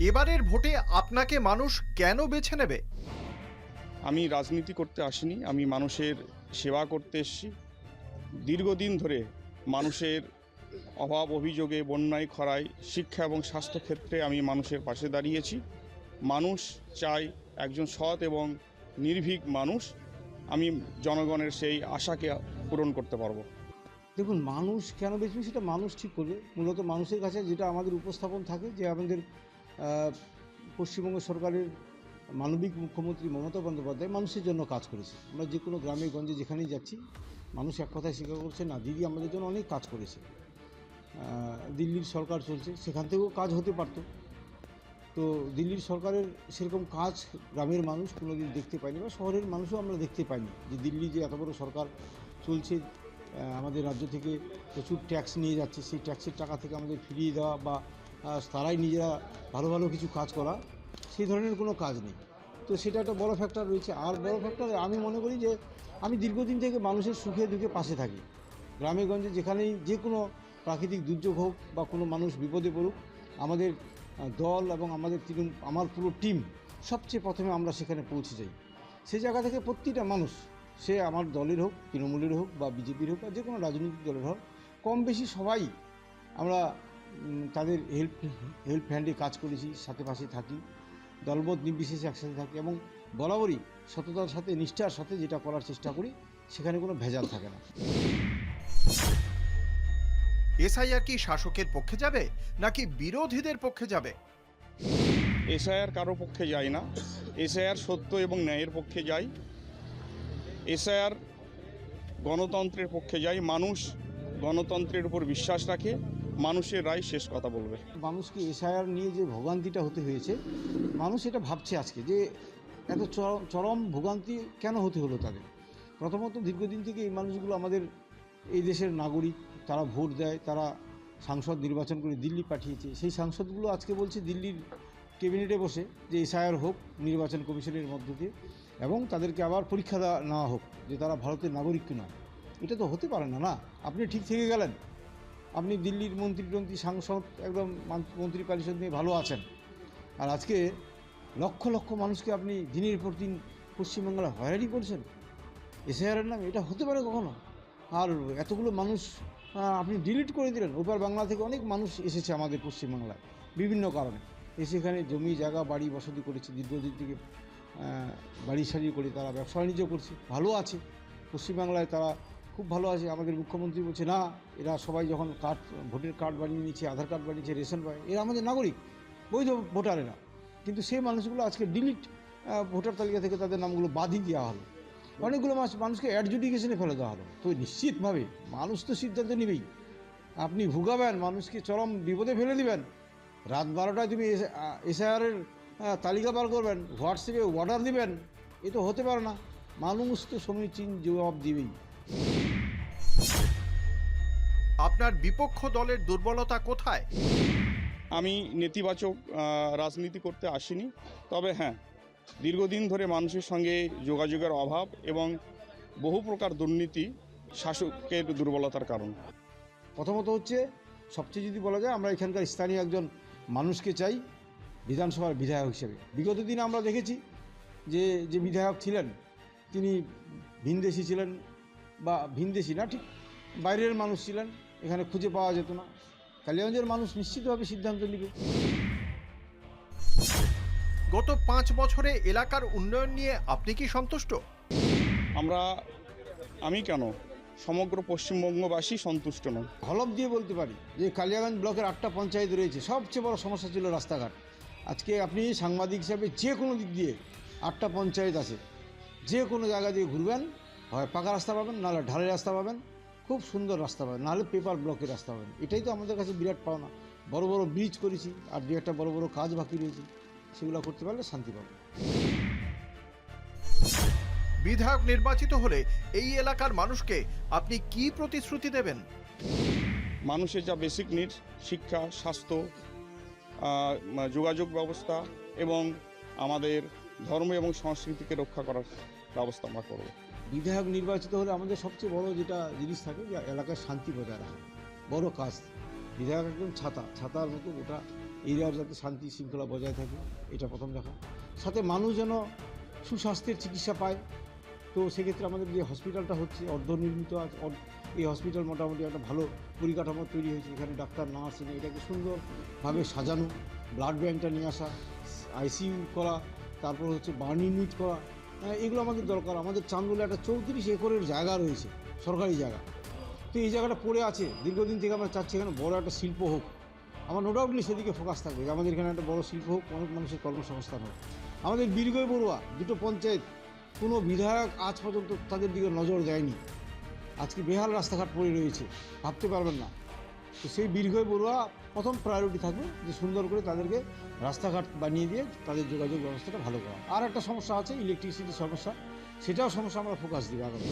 এবারের ভোটে আপনাকে মানুষ কেন বেছে নেবে? আমি রাজনীতি করতে আসিনি, আমি মানুষের সেবা করতে এসেছি। দীর্ঘদিন ধরে মানুষের অভাব অভিযোগে, বন্যায় খরায়, শিক্ষা এবং স্বাস্থ্যক্ষেত্রে আমি মানুষের পাশে দাঁড়িয়েছি। মানুষ চায় একজন সৎ এবং নির্ভীক মানুষ। আমি জনগণের সেই আশাকে পূরণ করতে পারবো। দেখুন, মানুষ কেন বেচবে সেটা মানুষ ঠিক করবে। মূলত মানুষের কাছে যেটা আমাদের উপস্থাপন থাকে যে আমাদের পশ্চিমবঙ্গ সরকারের মানবিক মুখ্যমন্ত্রী মমতা বন্দ্যোপাধ্যায় মানুষের জন্য কাজ করেছে। আমরা যে কোনো গ্রামে গঞ্জে যেখানেই যাচ্ছি মানুষ এক কথায় স্বীকার করছে, না দিদি আমাদের জন্য অনেক কাজ করেছে। দিল্লির সরকার চলছে, সেখান থেকেও কাজ হতে পারত, তো দিল্লির সরকারের সেরকম কাজ গ্রামের মানুষ কোনোদিন দেখতে পায়নি, বা শহরের মানুষও আমরা দেখতে পাইনি যে দিল্লি যে এত বড় সরকার চলছে, আমাদের রাজ্য থেকে প্রচুর ট্যাক্স নিয়ে যাচ্ছে, সেই ট্যাক্সের টাকা থেকে আমাদের ফিরিয়ে দেওয়া বা তারাই নিজেরা ভালো ভালো কিছু কাজ করা, সেই ধরনের কোনো কাজ নেই। তো সেটা একটা বড় ফ্যাক্টর রয়েছে। আর বড় ফ্যাক্টর আমি মনে করি যে আমি দীর্ঘদিন থেকে মানুষের সুখে দুঃখে পাশে থাকি। গ্রামে গঞ্জে যেখানেই যে কোনো প্রাকৃতিক দুর্যোগ হোক বা কোনো মানুষ বিপদে পড়ুক, আমাদের দল এবং আমার পুরো টিম সবচেয়ে প্রথমে আমরা সেখানে পৌঁছে যাই। সেই জায়গা থেকে প্রতিটা মানুষ, সে আমার দলের হোক, তৃণমূলের হোক বা বিজেপির হোক বা যে কোনো রাজনৈতিক দলের হোক, কম বেশি সবাই আমরা তাদের হেল্প হ্যান্ডে কাজ করেছি, সাথে পাশে থাকি, দলবদ্ধ নির্বিশেষে একসাথে থাকি এবং বরাবরই সততার সাথে নিষ্ঠার সাথে যেটা করার চেষ্টা করি সেখানে কোনো ভেজাল থাকে না। এসআইআর কি শাসকের পক্ষে যাবে নাকি বিরোধীদের পক্ষে যাবে? এসআইআর কারো পক্ষে যায় না, এসআইআর সত্য এবং ন্যায়ের পক্ষে যায়। এসআইআর গণতন্ত্রের পক্ষে যায়। মানুষ গণতন্ত্রের উপর বিশ্বাস রাখে, মানুষের রায় শেষ কথা বলবে। মানুষকে এসআইআর নিয়ে যে ভোগান্তিটা হতে হয়েছে, মানুষ এটা ভাবছে আজকে যে এত চরম ভোগান্তি কেন হতে হলো তাদের। প্রথমত, দীর্ঘদিন থেকে এই মানুষগুলো আমাদের এই দেশের নাগরিক, তারা ভোট দেয়, তারা সাংসদ নির্বাচন করে দিল্লি পাঠিয়েছে। সেই সাংসদগুলো আজকে বলছে দিল্লির ক্যাবিনেটে বসে যে এসআইআর হোক নির্বাচন কমিশনের মধ্য দিয়ে, এবং তাদেরকে আবার পরীক্ষা নেওয়া হোক যে তারা ভারতের নাগরিক কিনা। এটা তো হতে পারে না। না, আপনি ঠিক থেকে গেলেন, আপনি দিল্লির মন্ত্রী সাংসদ একদম মন্ত্রী পরিষদ নিয়ে ভালো আছেন, আর আজকে লক্ষ লক্ষ মানুষকে আপনি দিনের পর দিন পশ্চিমবাংলা হয়রানি করছেন এসআইআরের নামে। এটা হতে পারে কখনো? আর এতগুলো মানুষ আপনি ডিলিট করে দিলেন। ওপার বাংলা থেকে অনেক মানুষ এসেছে আমাদের পশ্চিমবাংলায় বিভিন্ন কারণে, এসে এখানে জমি জায়গা বাড়ি বসতি করেছে, দীর্ঘদিন থেকে বাড়ি সারি করে তারা ব্যবসা বাণিজ্য করছে, ভালো আছে পশ্চিমবাংলায়, তারা খুব ভালো আছে। আমাদের মুখ্যমন্ত্রী বলছে না, এরা সবাই যখন ভোটের কার্ড বানিয়ে নিচ্ছে, আধার কার্ড বানিয়েছে, রেশন পায়, এরা আমাদের নাগরিক, বৈধ ভোটার এরা। কিন্তু সেই মানুষগুলো আজকে ডিলিট, ভোটার তালিকা থেকে তাদের নামগুলো বাদই দেওয়া হলো। অনেকগুলো মানুষকে অ্যাডজুডিকেশনে ফেলে দেওয়া হলো। তো নিশ্চিতভাবে মানুষ তো সিদ্ধান্ত নেবেই। আপনি ভুগাবেন মানুষকে, চরম বিপদে ফেলে দিবেন, রাত 12টায় তুমি এসআইআরের তালিকা বার করবেন, হোয়াটসঅ্যাপে অর্ডার দিবেন, এ তো হতে পারে না। মানুষ তো সমীচীন জবাব দিবেই। আপনার বিপক্ষ দলের দুর্বলতা কোথায়? আমি নেতিবাচক রাজনীতি করতে আসিনি, তবে হ্যাঁ, দীর্ঘদিন ধরে মানুষের সঙ্গে যোগাযোগের অভাব এবং বহু প্রকার দুর্নীতি শাসকের দুর্বলতার কারণ। প্রথমত হচ্ছে, সবচেয়ে যদি বলা যায়, আমরা এখানকার স্থানীয় একজন মানুষকে চাই বিধানসভার বিধায়ক হিসেবে। বিগত দিনে আমরা দেখেছি যে বিধায়ক ছিলেন তিনি ভিনদেশি ছিলেন, বা ভিনদেশি না, ঠিক বাইরের মানুষ ছিলেন, এখানে খুঁজে পাওয়া যেত না। কালিয়াগঞ্জের মানুষ নিশ্চিতভাবে সিদ্ধান্ত নেবে। গত 5 বছরে এলাকার উন্নয়ন নিয়ে আপনি কি সন্তুষ্ট? আমি কেন, সমগ্র পশ্চিমবঙ্গবাসী সন্তুষ্ট নয়। হলফ দিয়ে বলতে পারি যে কালিয়াগঞ্জ ব্লকের 8টা পঞ্চায়েত রয়েছে, সবচেয়ে বড় সমস্যা ছিল রাস্তাঘাট। আজকে আপনি সাংবাদিক হিসাবে যে কোনো দিক দিয়ে 8টা পঞ্চায়েত আছে, যে কোনো জায়গা দিয়ে ঘুরবেন, হয় পাকা রাস্তা পাবেন, নাহলে ঢালাই রাস্তা পাবেন, খুব সুন্দর রাস্তা পাবেন, নাহলে পেপার ব্লকের রাস্তা পাবেন। এটাই তো আমাদের কাছে বিরাট পাওনা। বড় বড় ব্রিজ করেছি, আর দু একটা বড় বড় কাজ বাকি রয়েছে, সেগুলো করতে পারলে শান্তি পাবো। বিধায়ক নির্বাচিত হলে এই এলাকার মানুষকে আপনি কি প্রতিশ্রুতি দেবেন? মানুষের যা বেসিক নিডস, শিক্ষা, স্বাস্থ্য, যোগাযোগ ব্যবস্থা এবং আমাদের ধর্ম এবং সংস্কৃতিকে রক্ষা করার ব্যবস্থা আমরা করব। বিধায়ক নির্বাচিত হলে আমাদের সবচেয়ে বড় যেটা জিনিস থাকে, যে এলাকার শান্তি বজায় রাখা, বড় কাজ। বিধায়ক একদম ছাতার মতো গোটা এরিয়ার যাতে শান্তি শৃঙ্খলা বজায় থাকে, এটা প্রথম দেখা। সাথে মানুষ যেন সুস্বাস্থ্যের চিকিৎসা পায়। তো সেক্ষেত্রে আমাদের যে হসপিটালটা হচ্ছে অর্ধনির্মিত আছে, এই হসপিটাল মোটামুটি একটা ভালো পরিকাঠামো তৈরি হয়েছে। এখানে ডাক্তার নার্স এনে এটাকে সুন্দরভাবে সাজানো, ব্লাড ব্যাঙ্কটা নিয়ে আসা, আইসিইউ করা, তারপর হচ্ছে বার্ন ইউনিট করা, এগুলো আমাদের দরকার। আমাদের চান্দুলে একটা 34 একরের জায়গা রয়েছে, সরকারি জায়গা। তো এই জায়গাটা পড়ে আছে দীর্ঘদিন থেকে। আমরা চাচ্ছি এখানে বড় একটা শিল্প হোক। আমার নো ডাউটলি সেদিকে ফোকাস থাকবে যে আমাদের এখানে একটা বড় শিল্প হোক, অনেক মানুষের কর্মসংস্থান হোক। আমাদের বীরগৈ বড়ুয়া দুটো পঞ্চায়েত, কোনো বিধায়ক আজ পর্যন্ত তাদের দিকে নজর দেয়নি। আজকে বেহাল রাস্তাঘাট পড়ে রয়েছে, ভাবতে পারবেন না। তো সেই বীরগৈ বড়ুয়া প্রথম প্রায়োরিটি থাকবে যে সুন্দর করে তাদেরকে রাস্তাঘাট বানিয়ে দিয়ে তাদের যোগাযোগ ব্যবস্থাটা ভালো করা। আর একটা সমস্যা আছে ইলেকট্রিসিটির সমস্যা, সেটাও সমস্যা আমরা ফোকাস দিই আগামী।